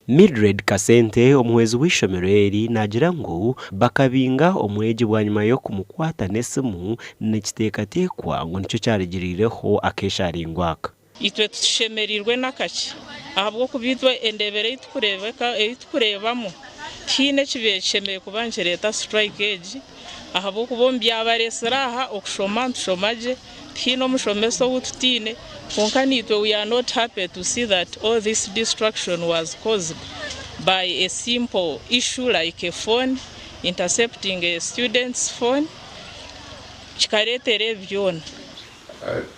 Mildred Kasente omuhwezi w'ishomero eri nagira ngu bakabinga omwegi bwa nyuma yo kumukwata n'esimu n'ekiteekateekwa ngu nicyo kyarigiriireho akesharingwaka. Itwe tushemerirwe n'akaki ahabw'okubitwa endebere eyitukureebamu tiine kibeshemeye kuba nikireeta strike egi ahabw'okuba byabaresera aha okushoma ntushomagye tiine omushomesa ou tutiine konka nitwe we are not happy to see that all this destruction was caused by a simple issue like a phone intercepting a student's phone kikareetera byona.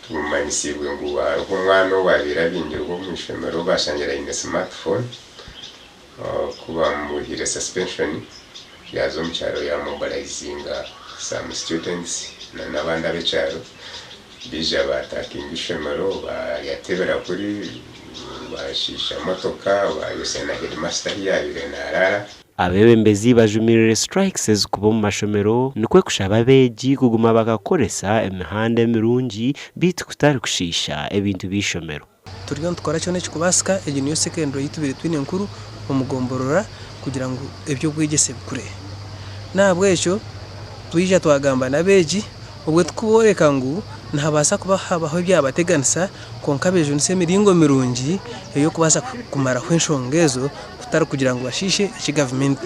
Tumanyisibwe ngu hariho omwana owabire abingirwa omu ishomero bashangira aine smartphone kuba muhire suspension yaza omu kyaro yamobilizinga some students n'abandi ab'ekyaro bija batakinga ishomero bayatebera kuri bashisha motoka bayosena headmaster yabire narara. Abeebembezi bajumiriire strikes ezikuba mu mashomero nikwe kushaba abeegi kuguma bakakoresa emihanda emirungi bitu kutari kushisha ebintu by'ishomero. Turiyo ntukora cyone kikubasika egi niyo secondary yitubire twine nkuru omugomborora kugira ngo ebyo bwegese bikure. Nabwo ekyo twija twagamba nabeegi obwe tukuboreka ngu ntabasa kuba habaho byabateganisa konka bejo nse miringo mirungi eyo kubasa kumara kw'enshongezo kutari kugira ngo bashishe iki government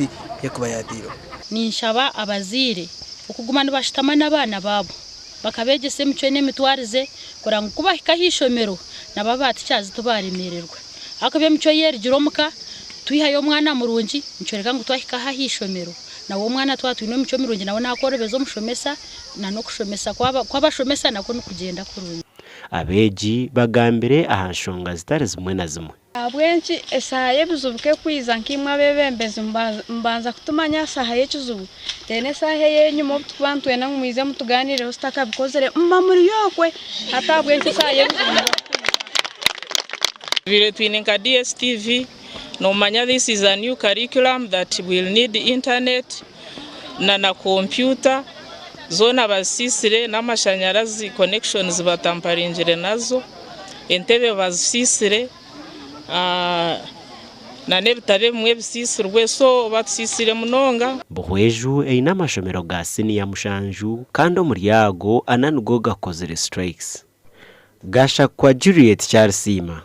yakuba yadiro. Ninshaba abazire okuguma nibashitama n'abana babo bakabegese mico n'emitwarize kuranga kuba kahishomero nababati cyazi tubaremererwa akabe mico yergiromuka tuyihayo mwana murungi ncoreka ngo twahika hahishomero nawo mwana twatwino mico mirungi nawo nakorebezo mushomesa no kushomesa kwabashomesa nako nukugenda kurungi. Abeegi bagambire aha nshonga zitari zimwe na zimwe. Abwenki esaha y'ebizubuke kwiza nkimwe Abeebembezi mbanza kutumanya saha y'ekizubu tene saha y'enyuma obutukuba ntwena mwize mutuganireho sitakabikozere mma muri yokwe hata abwenki saha y'ebizubu Vile twine nka DSTV nomanya this is a new curriculum that will need internet na computer zona basisire n'amashanyarazi connections batamparingire nazo entebe bazisisire na nebitabe mwe bisisirwe so batusisire munonga. Buhweju eina amashomero ga senior mushanju kandi omuryago ananugo gakozere strikes. Gasha kwa Juliet Charles Sima.